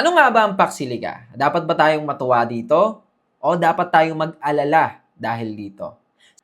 Ano nga ba ang Paksiliga? Dapat ba tayong matuwa dito? O dapat tayong mag-alala dahil dito?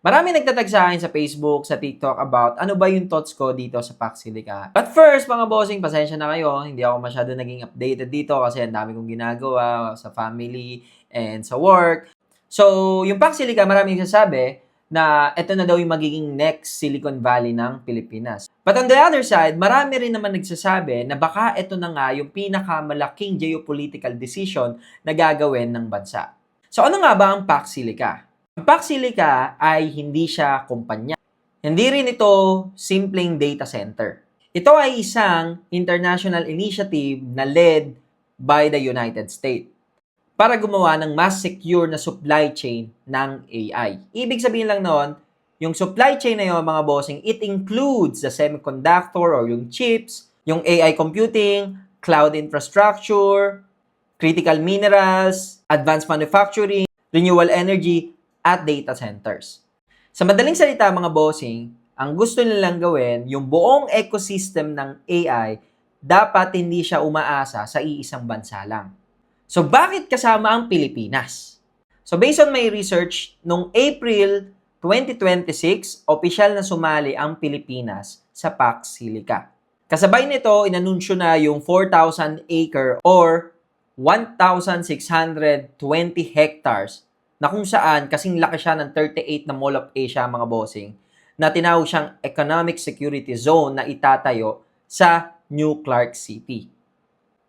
Marami nagtatag sa akin sa Facebook, sa TikTok about ano ba yung thoughts ko dito sa Paksiliga. But first, mga bossing, pasensya na kayo. Hindi ako masyado naging updated dito kasi ang dami kong ginagawa sa family and sa work. So, yung Paksiliga, maraming sasabi na ito na daw yung magiging next Silicon Valley ng Pilipinas. But on the other side, marami rin naman nagsasabi na baka ito na nga yung pinakamalaking geopolitical decision na gagawin ng bansa. So ano nga ba ang Pax Silica? Ang Pax Silica ay hindi siya kumpanya. Hindi rin ito simpleng data center. Ito ay isang international initiative na led by the United States para gumawa ng mas secure na supply chain ng AI. Ibig sabihin lang noon, yung supply chain na yun, mga bossing, it includes the semiconductor or yung chips, yung AI computing, cloud infrastructure, critical minerals, advanced manufacturing, renewable energy, at data centers. Sa madaling salita, mga bossing, ang gusto nilang gawin, yung buong ecosystem ng AI, dapat hindi siya umaasa sa iisang bansa lang. So, bakit kasama ang Pilipinas? So, based on my research, noong April 2026, opisyal na sumali ang Pilipinas sa Pax Silica. Kasabay nito, inanunsyo na yung 4,000 acre or 1,620 hectares na kung saan kasing laki siya ng 38 na Mall of Asia, mga bossing, na tinawag siyang Economic Security Zone na itatayo sa New Clark City.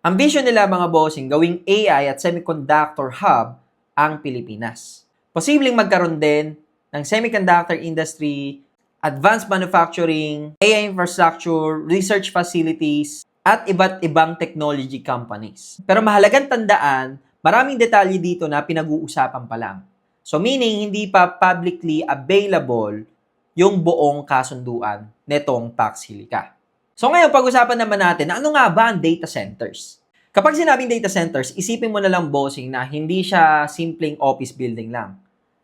Ambisyon nila, mga bossing, gawing AI at semiconductor hub ang Pilipinas. Posibleng magkaroon din ng semiconductor industry, advanced manufacturing, AI infrastructure, research facilities, at iba't ibang technology companies. Pero mahalagang tandaan, maraming detalye dito na pinag-uusapan pa lang. So meaning, hindi pa publicly available yung buong kasunduan netong Pax Silica. So ngayon, pag-usapan naman natin, ano nga ba ang data centers? Kapag sinabing data centers, isipin mo na lang, bossing, na hindi siya simpleng office building lang.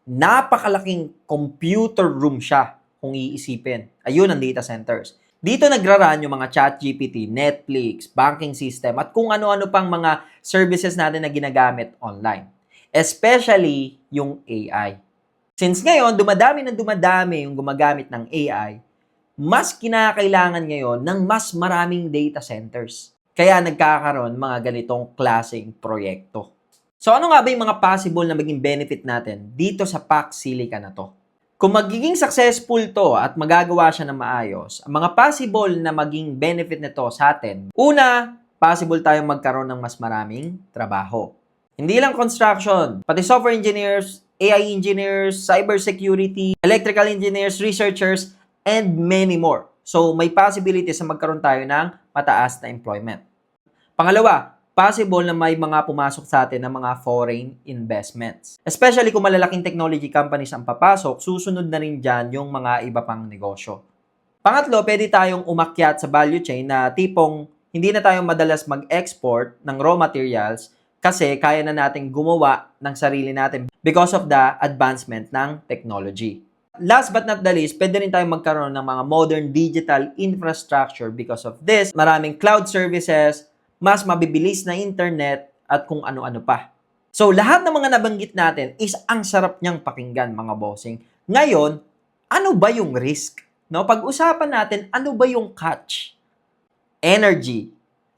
Napakalaking computer room siya kung iisipin. Ayun ang data centers. Dito nagra-run yung mga ChatGPT, Netflix, banking system, at kung ano-ano pang mga services natin na ginagamit online. Especially yung AI. Since ngayon, dumadami yung gumagamit ng AI, mas kinakailangan ngayon ng mas maraming data centers. Kaya nagkakaroon mga ganitong klaseng proyekto. So ano nga ba yung mga possible na maging benefit natin dito sa Pax Silica na to? Kung magiging successful to at magagawa siya ng maayos, ang mga possible na maging benefit nito sa atin, una, possible tayong magkaroon ng mas maraming trabaho. Hindi lang construction, pati software engineers, AI engineers, cybersecurity, electrical engineers, researchers, and many more. So, may possibility sa magkaroon tayo ng mataas na employment. Pangalawa, possible na may mga pumasok sa atin ng mga foreign investments. Especially kung malalaking technology companies ang papasok, susunod na rin dyan yung mga iba pang negosyo. Pangatlo, pwede tayong umakyat sa value chain na tipong hindi na tayo madalas mag-export ng raw materials kasi kaya na natin gumawa ng sarili natin because of the advancement ng technology. Last but not the least, pwede rin tayong magkaroon ng mga modern digital infrastructure because of this. Maraming cloud services, mas mabibilis na internet, at kung ano-ano pa. So, lahat ng mga nabanggit natin is ang sarap niyang pakinggan, mga bossing. Ngayon, ano ba yung risk? No? Pag-usapan natin, ano ba yung catch? Energy.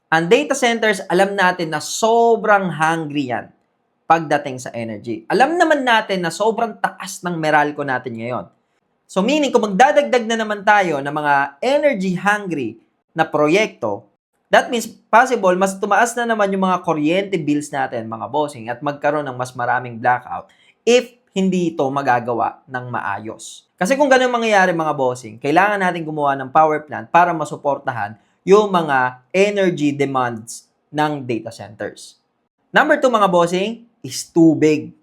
Ang data centers, alam natin na sobrang hungry yan pagdating sa energy. Alam naman natin na sobrang taas ng Meralco natin ngayon. So meaning, kung magdadagdag na naman tayo ng mga energy-hungry na proyekto, that means possible, mas tumaas na naman yung mga kuryente bills natin, mga bossing, at magkaroon ng mas maraming blackout if hindi ito magagawa ng maayos. Kasi kung ganun mangyayari, mga bossing, kailangan natin gumawa ng power plant para masuportahan yung mga energy demands ng data centers. Number 2, mga bossing, is tubig.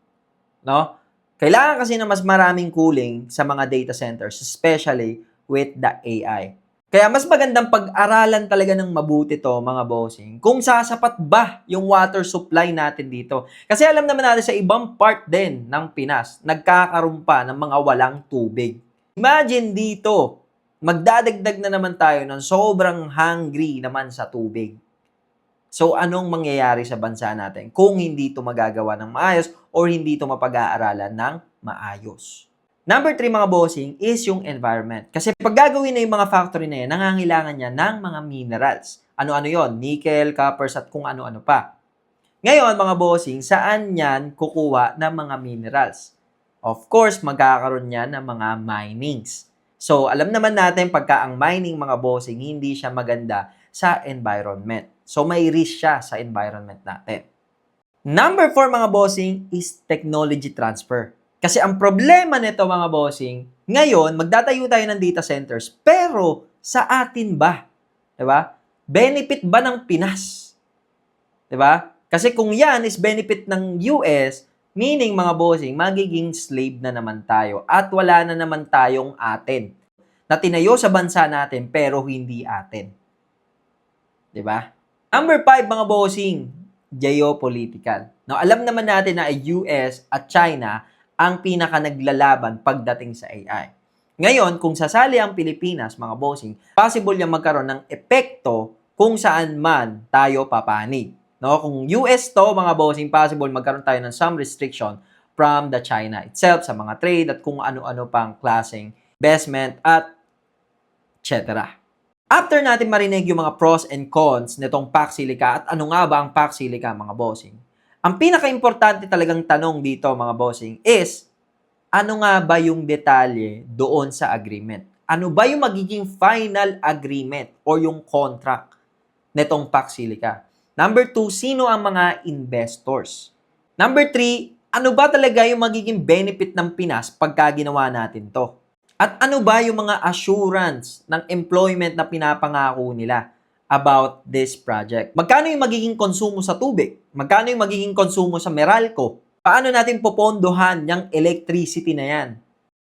No? Kailangan kasi na mas maraming cooling sa mga data centers, especially with the AI. Kaya mas magandang pag-aralan talaga ng mabuti to, mga bossing, kung sasapat ba yung water supply natin dito. Kasi alam naman natin sa ibang part din ng Pinas, nagkakaroon pa ng mga walang tubig. Imagine dito, magdadagdag na naman tayo ng sobrang hungry naman sa tubig. So, anong mangyayari sa bansa natin kung hindi ito magagawa ng maayos or hindi ito mapag-aaralan ng maayos? Number 3 mga bossing is yung environment. Kasi pag gagawin na yung mga factory na yan, nangangailangan niya ng mga minerals. Ano-ano yon? Nickel, coppers, at kung ano-ano pa. Ngayon mga bossing, saan yan kukuha ng mga minerals? Of course, magkakaroon yan ng mga minings. So, alam naman natin pagka ang mining mga bossing, hindi siya maganda sa environment. So, may risk siya sa environment natin. Number 4 mga bossing is technology transfer. Kasi ang problema nito mga bossing, ngayon, magdatayo tayo ng data centers, pero sa atin ba? Diba? Benefit ba ng Pinas? Diba? Kasi kung yan is benefit ng US, meaning mga bossing, magiging slave na naman tayo at wala na naman tayong atin na tinayo sa bansa natin pero hindi atin. 'Di ba? Number 5 mga bossing, geopolitical. Now, alam naman natin na US at China ang pinaka naglalaban pagdating sa AI. Ngayon, kung sasali ang Pilipinas, mga bossing, possible yung magkaroon ng epekto kung saan man tayo papanig. No? Kung US to, mga bossing, possible magkaroon tayo ng some restriction from the China itself sa mga trade at kung ano-ano pang klaseng investment at etc. After natin marinig yung mga pros and cons nitong pack silica at ano nga ba ang pack silica mga bossing, ang pinaka-importante talagang tanong dito mga bossing is, ano nga ba yung detalye doon sa agreement? Ano ba yung magiging final agreement o yung contract nitong pack silica? Number 2, sino ang mga investors? Number 3, ano ba talaga yung magiging benefit ng Pinas pagka ginawa natin to? At ano ba yung mga assurance ng employment na pinapangako nila about this project? Magkano yung magiging konsumo sa tubig? Magkano yung magiging konsumo sa Meralco? Paano natin popondohan yung electricity na yan?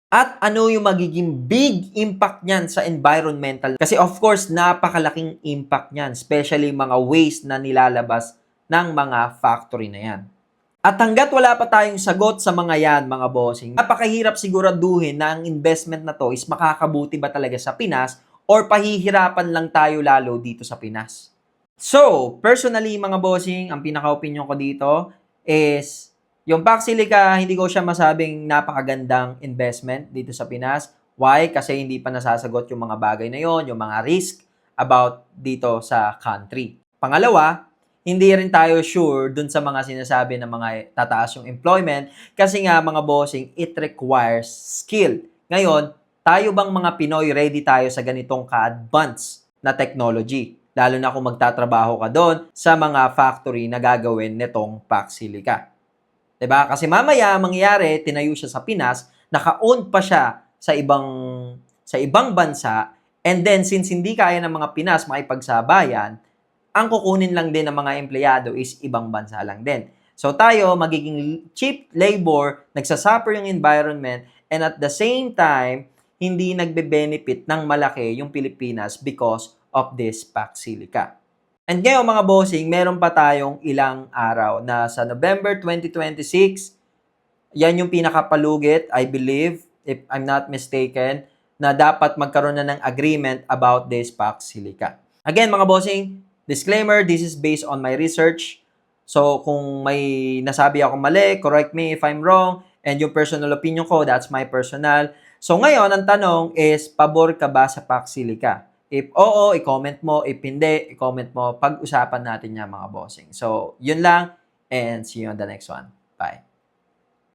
At ano yung magiging big impact niyan sa environmental? Kasi of course, napakalaking impact niyan, especially mga waste na nilalabas ng mga factory na yan. At hanggat wala pa tayong sagot sa mga yan, mga bossing, napakahirap siguraduhin na ang investment na to is makakabuti ba talaga sa Pinas or pahihirapan lang tayo lalo dito sa Pinas. So, personally, mga bossing, ang pinaka-opinion ko dito is yung pack silica, hindi ko siya masabing napakagandang investment dito sa Pinas. Why? Kasi hindi pa nasasagot yung mga bagay na yon, yung mga risk about dito sa country. Pangalawa, hindi rin tayo sure dun sa mga sinasabi ng mga tataas yung employment kasi nga mga bossing, it requires skill. Ngayon, tayo bang mga Pinoy ready tayo sa ganitong ka-advance na technology? Lalo na kung magtatrabaho ka doon sa mga factory na gagawin nitong pack silica. 'Di ba? Kasi mamaya mangyayari, tinayo siya sa Pinas, naka-own pa siya sa ibang bansa, and then since hindi kaya ng mga Pinas makipagsabayan, ang kukunin lang din ng mga empleyado is ibang bansa lang din. So tayo, magiging cheap labor, nagsasuffer yung environment, and at the same time, hindi nagbe-benefit ng malaki yung Pilipinas because of this pack silica. And ngayon mga bossing, meron pa tayong ilang araw na sa November 2026, yan yung pinakapalugit, I believe, if I'm not mistaken, na dapat magkaroon na ng agreement about this pack silica. Again mga bossing, disclaimer, this is based on my research. So kung may nasabi ako mali, correct me if I'm wrong, and yung personal opinion ko, that's my personal. So ngayon, ang tanong is, pabor ka ba sa pack silica? If oo, i-comment mo. If hindi, i-comment mo. Pag-usapan natin yan mga bossing. So, yun lang, and see you on the next one. Bye.